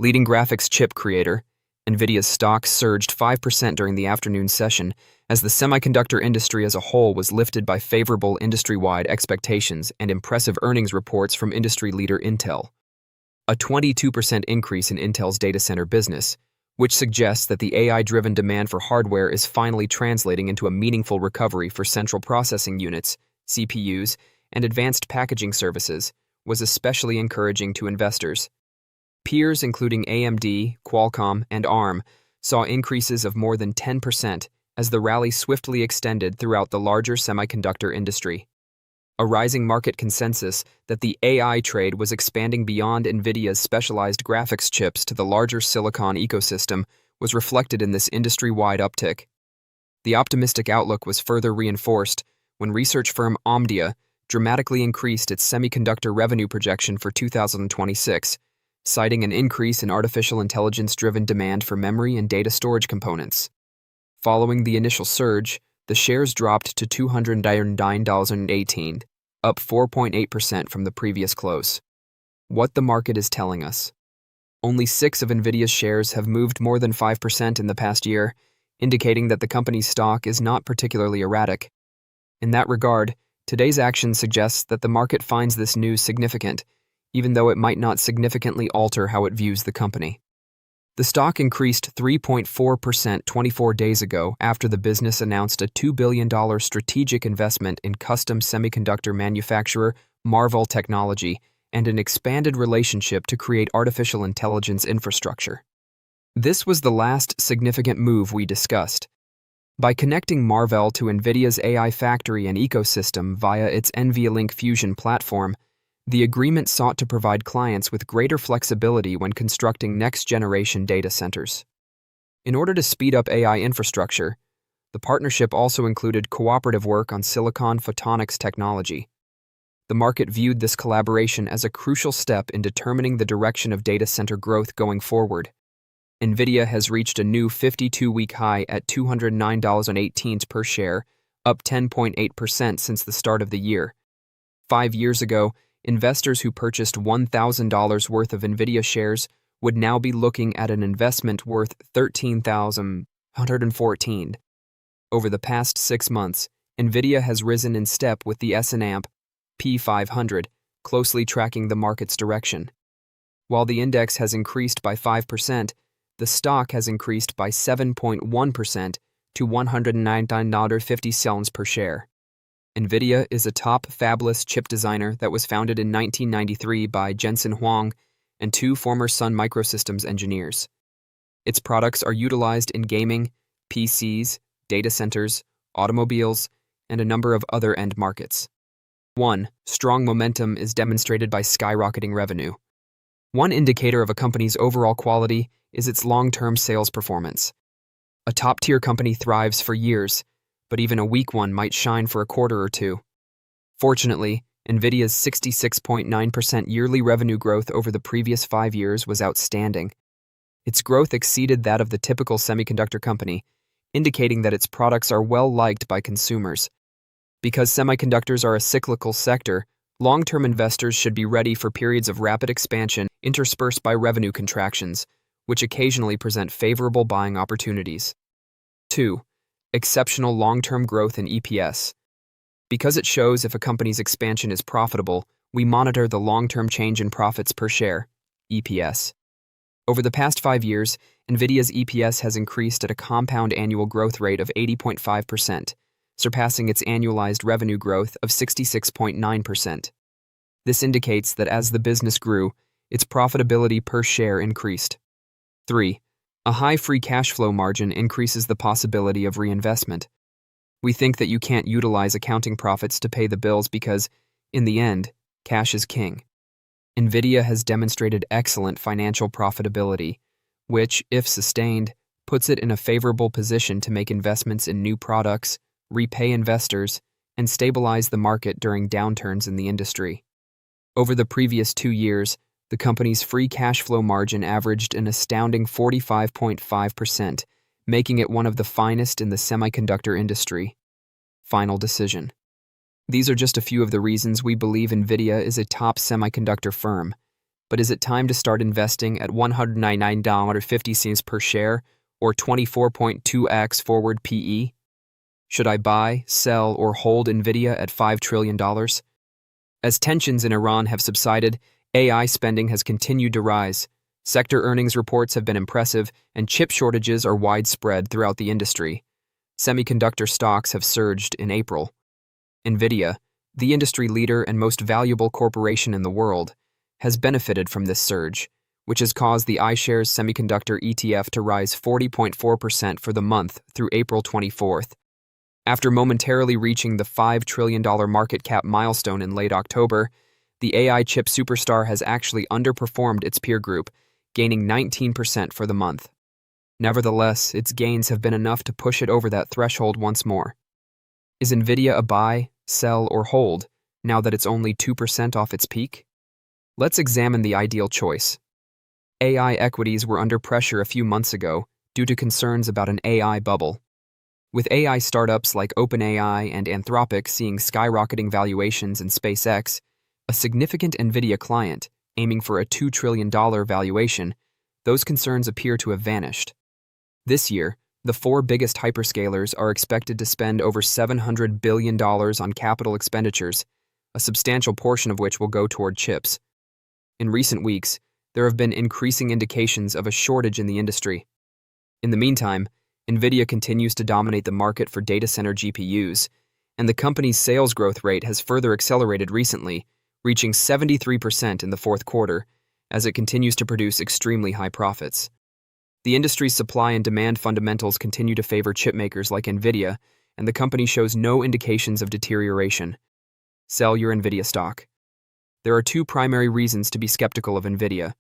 Leading graphics chip creator, Nvidia's stock surged 5% during the afternoon session as the semiconductor industry as a whole was lifted by favorable industry-wide expectations and impressive earnings reports from industry leader Intel. A 22% increase in Intel's data center business, which suggests that the AI-driven demand for hardware is finally translating into a meaningful recovery for central processing units, CPUs, and advanced packaging services, was especially encouraging to investors. Peers including AMD, Qualcomm, and ARM saw increases of more than 10% as the rally swiftly extended throughout the larger semiconductor industry. A rising market consensus that the AI trade was expanding beyond Nvidia's specialized graphics chips to the larger silicon ecosystem was reflected in this industry-wide uptick. The optimistic outlook was further reinforced when research firm Omdia dramatically increased its semiconductor revenue projection for 2026, citing an increase in artificial intelligence-driven demand for memory and data storage components. Following the initial surge, the shares dropped to $209.18, up 4.8% from the previous close. What the market is telling us. Only 6 of Nvidia's shares have moved more than 5% in the past year, indicating that the company's stock is not particularly erratic. In that regard, today's action suggests that the market finds this news significant, even though it might not significantly alter how it views the company. The stock increased 3.4% 24 days ago after the business announced a $2 billion strategic investment in custom semiconductor manufacturer Marvell Technology and an expanded relationship to create artificial intelligence infrastructure. This was the last significant move we discussed. By connecting Marvell to Nvidia's AI factory and ecosystem via its NVLink Fusion platform, the agreement sought to provide clients with greater flexibility when constructing next-generation data centers. In order to speed up AI infrastructure, the partnership also included cooperative work on silicon photonics technology. The market viewed this collaboration as a crucial step in determining the direction of data center growth going forward. Nvidia has reached a new 52-week high at $209.18 per share, up 10.8% since the start of the year. 5 years ago, investors who purchased $1,000 worth of Nvidia shares would now be looking at an investment worth $13,114. Over the past 6 months, Nvidia has risen in step with the S&P 500, closely tracking the market's direction. While the index has increased by 5%, the stock has increased by 7.1% to $109.50 per share. Nvidia is a top fabless chip designer that was founded in 1993 by Jensen Huang and 2 former Sun Microsystems engineers. Its products are utilized in gaming, PCs, data centers, automobiles, and a number of other end markets. 1. Strong momentum is demonstrated by skyrocketing revenue. One indicator of a company's overall quality is its long-term sales performance. A top-tier company thrives for years, but even a weak one might shine for a quarter or two. Fortunately, Nvidia's 66.9% yearly revenue growth over the previous 5 years was outstanding. Its growth exceeded that of the typical semiconductor company, indicating that its products are well-liked by consumers. Because semiconductors are a cyclical sector, long-term investors should be ready for periods of rapid expansion interspersed by revenue contractions, which occasionally present favorable buying opportunities. 2. Exceptional long-term growth in EPS. Because it shows if a company's expansion is profitable, we monitor the long-term change in profits per share, EPS. Over the past 5 years, Nvidia's EPS has increased at a compound annual growth rate of 80.5%, surpassing its annualized revenue growth of 66.9%. This indicates that as the business grew, its profitability per share increased. 3. A high free cash flow margin increases the possibility of reinvestment. We think that you can't utilize accounting profits to pay the bills because, in the end, cash is king. Nvidia has demonstrated excellent financial profitability, which, if sustained, puts it in a favorable position to make investments in new products, repay investors, and stabilize the market during downturns in the industry. Over the previous 2 years, the company's free cash flow margin averaged an astounding 45.5%, making it one of the finest in the semiconductor industry. Final decision. These are just a few of the reasons we believe Nvidia is a top semiconductor firm. but is it time to start investing at $199.50 per share or 24.2x forward PE? Should I buy, sell, or hold Nvidia at $5 trillion? As tensions in Iran have subsided, AI spending has continued to rise. Sector earnings reports have been impressive, and chip shortages are widespread throughout the industry. Semiconductor stocks have surged in April. Nvidia, the industry leader and most valuable corporation in the world, has benefited from this surge, which has caused the iShares Semiconductor ETF to rise 40.4% for the month through April 24th. After momentarily reaching the $5 trillion market cap milestone in late October, the AI chip superstar has actually underperformed its peer group, gaining 19% for the month. Nevertheless, its gains have been enough to push it over that threshold once more. Is Nvidia a buy, sell, or hold, now that it's only 2% off its peak? Let's examine the ideal choice. AI equities were under pressure a few months ago due to concerns about an AI bubble. With AI startups like OpenAI and Anthropic seeing skyrocketing valuations in SpaceX, a significant Nvidia client aiming for a $2 trillion valuation, those concerns appear to have vanished. This year, the four biggest hyperscalers are expected to spend over $700 billion on capital expenditures, a substantial portion of which will go toward chips. In recent weeks, there have been increasing indications of a shortage in the industry. In the meantime, Nvidia continues to dominate the market for data center GPUs, and the company's sales growth rate has further accelerated recently, reaching 73% in the fourth quarter, as it continues to produce extremely high profits. The industry's supply and demand fundamentals continue to favor chipmakers like Nvidia, and the company shows no indications of deterioration. Sell your Nvidia stock. There are two primary reasons to be skeptical of Nvidia.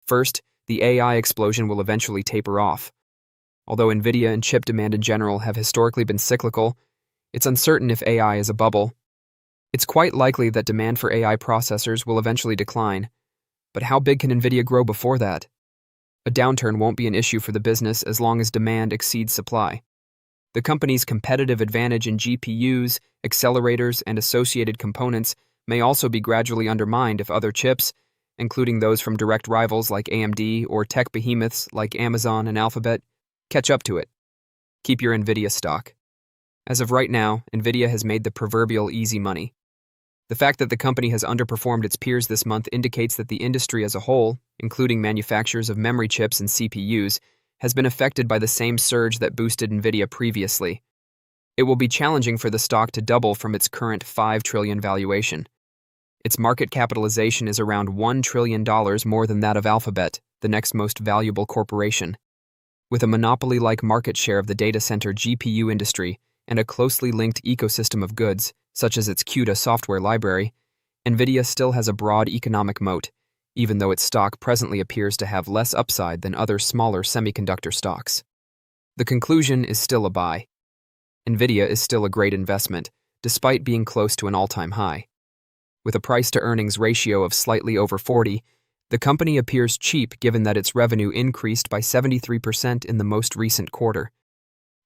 First, the AI explosion will eventually taper off. Although Nvidia and chip demand in general have historically been cyclical, it's uncertain if AI is a bubble. It's quite likely that demand for AI processors will eventually decline, but how big can Nvidia grow before that? A downturn won't be an issue for the business as long as demand exceeds supply. The company's competitive advantage in GPUs, accelerators, and associated components may also be gradually undermined if other chips, including those from direct rivals like AMD or tech behemoths like Amazon and Alphabet, catch up to it. Keep your Nvidia stock. As of right now, Nvidia has made the proverbial easy money. The fact that the company has underperformed its peers this month indicates that the industry as a whole, including manufacturers of memory chips and CPUs, has been affected by the same surge that boosted Nvidia previously. It will be challenging for the stock to double from its current $5 trillion valuation. Its market capitalization is around $1 trillion more than that of Alphabet, the next most valuable corporation. With a monopoly-like market share of the data center GPU industry and a closely linked ecosystem of goods, such as its CUDA software library, Nvidia still has a broad economic moat, even though its stock presently appears to have less upside than other smaller semiconductor stocks. The conclusion is still a buy. Nvidia is still a great investment, despite being close to an all-time high. With a price-to-earnings ratio of slightly over 40, the company appears cheap given that its revenue increased by 73% in the most recent quarter.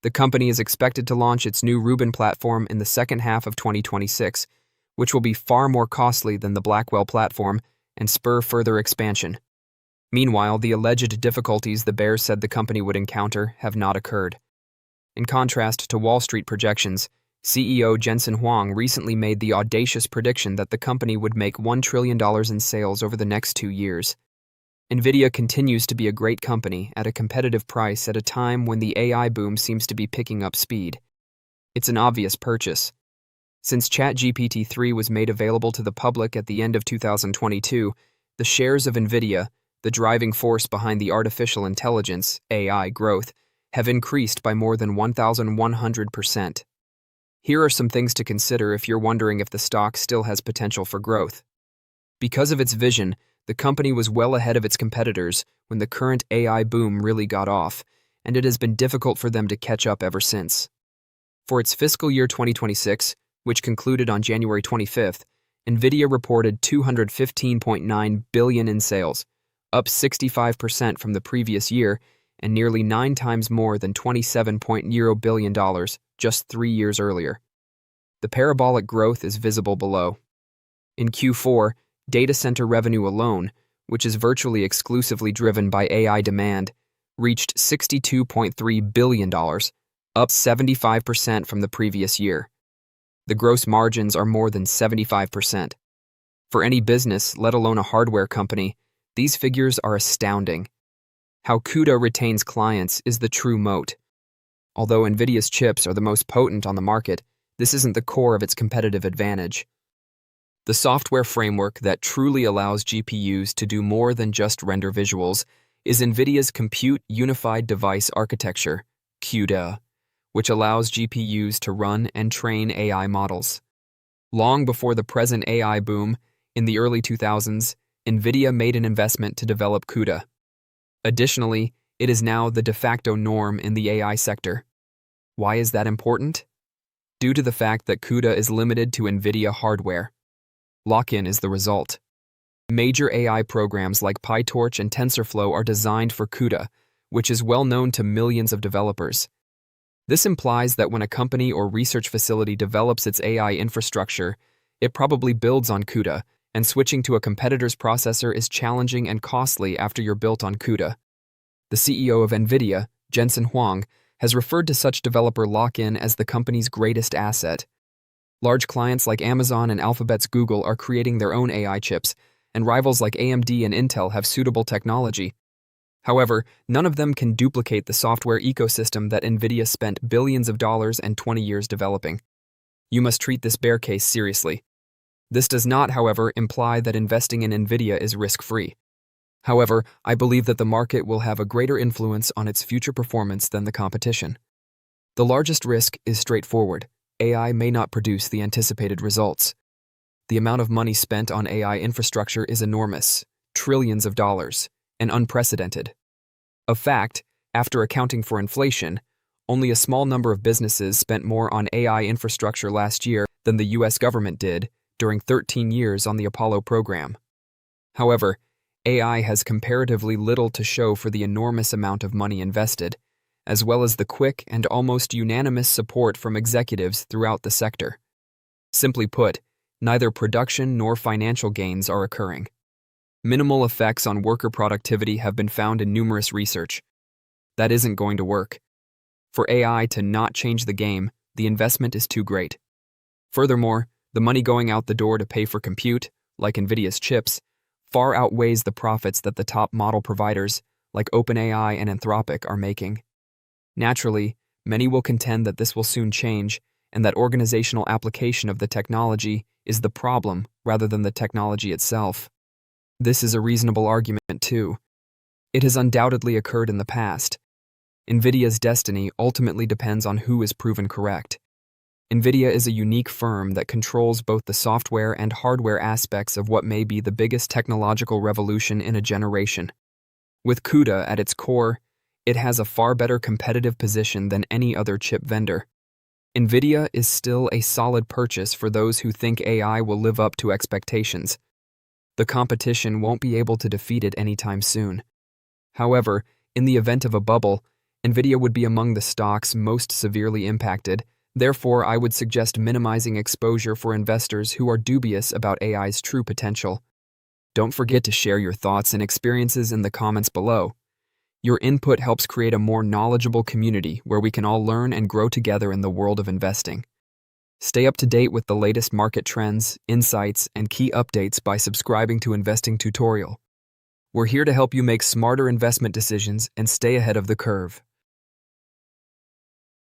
The company is expected to launch its new Rubin platform in the second half of 2026, which will be far more costly than the Blackwell platform and spur further expansion. Meanwhile, the alleged difficulties the bears said the company would encounter have not occurred. In contrast to Wall Street projections, CEO Jensen Huang recently made the audacious prediction that the company would make $1 trillion in sales over the next 2 years. Nvidia continues to be a great company at a competitive price at a time when the AI boom seems to be picking up speed. It's an obvious purchase. Since ChatGPT-3 was made available to the public at the end of 2022, the shares of Nvidia, the driving force behind the artificial intelligence (AI) growth, have increased by more than 1,100%. Here are some things to consider if you're wondering if the stock still has potential for growth. Because of its vision, the company was well ahead of its competitors when the current AI boom really got off, and it has been difficult for them to catch up ever since. For its fiscal year 2026, which concluded on January 25th, Nvidia reported $215.9 billion in sales, up 65% from the previous year and nearly 9 times more than $27.0 billion just 3 years earlier. The parabolic growth is visible below. In Q4, data center revenue alone, which is virtually exclusively driven by AI demand, reached $62.3 billion, up 75% from the previous year. The gross margins are more than 75%. For any business, let alone a hardware company, these figures are astounding. How CUDA retains clients is the true moat. Although Nvidia's chips are the most potent on the market, this isn't the core of its competitive advantage. The software framework that truly allows GPUs to do more than just render visuals is Nvidia's Compute Unified Device Architecture, CUDA, which allows GPUs to run and train AI models. Long before the present AI boom, in the early 2000s, Nvidia made an investment to develop CUDA. Additionally, it is now the de facto norm in the AI sector. Why is that important? Due to the fact that CUDA is limited to Nvidia hardware. Lock-in is the result. Major AI programs like PyTorch and TensorFlow are designed for CUDA, which is well known to millions of developers. This implies that when a company or research facility develops its AI infrastructure, it probably builds on CUDA, and switching to a competitor's processor is challenging and costly after you're built on CUDA. The CEO of Nvidia, Jensen Huang, has referred to such developer lock-in as the company's greatest asset. Large clients like Amazon and Alphabet's Google are creating their own AI chips, and rivals like AMD and Intel have suitable technology. However, none of them can duplicate the software ecosystem that Nvidia spent billions of dollars and 20 years developing. You must treat this bear case seriously. This does not, however, imply that investing in Nvidia is risk-free. However, I believe that the market will have a greater influence on its future performance than the competition. The largest risk is straightforward. AI may not produce the anticipated results. The amount of money spent on AI infrastructure is enormous, trillions of dollars, and unprecedented. Of fact, after accounting for inflation, only a small number of businesses spent more on AI infrastructure last year than the US government did during 13 years on the Apollo program. However, AI has comparatively little to show for the enormous amount of money invested, as well as the quick and almost unanimous support from executives throughout the sector. Simply put, neither production nor financial gains are occurring. Minimal effects on worker productivity have been found in numerous research. That isn't going to work. For AI to not change the game, the investment is too great. Furthermore, the money going out the door to pay for compute, like Nvidia's chips, far outweighs the profits that the top model providers, like OpenAI and Anthropic, are making. Naturally, many will contend that this will soon change and that organizational application of the technology is the problem rather than the technology itself. This is a reasonable argument, too. It has undoubtedly occurred in the past. Nvidia's destiny ultimately depends on who is proven correct. Nvidia is a unique firm that controls both the software and hardware aspects of what may be the biggest technological revolution in a generation. With CUDA at its core, it has a far better competitive position than any other chip vendor. Nvidia is still a solid purchase for those who think AI will live up to expectations. The competition won't be able to defeat it anytime soon. However, in the event of a bubble, Nvidia would be among the stocks most severely impacted. Therefore, I would suggest minimizing exposure for investors who are dubious about AI's true potential. Don't forget to share your thoughts and experiences in the comments below. Your input helps create a more knowledgeable community where we can all learn and grow together in the world of investing. Stay up to date with the latest market trends, insights, and key updates by subscribing to Investing Tutorial. We're here to help you make smarter investment decisions and stay ahead of the curve.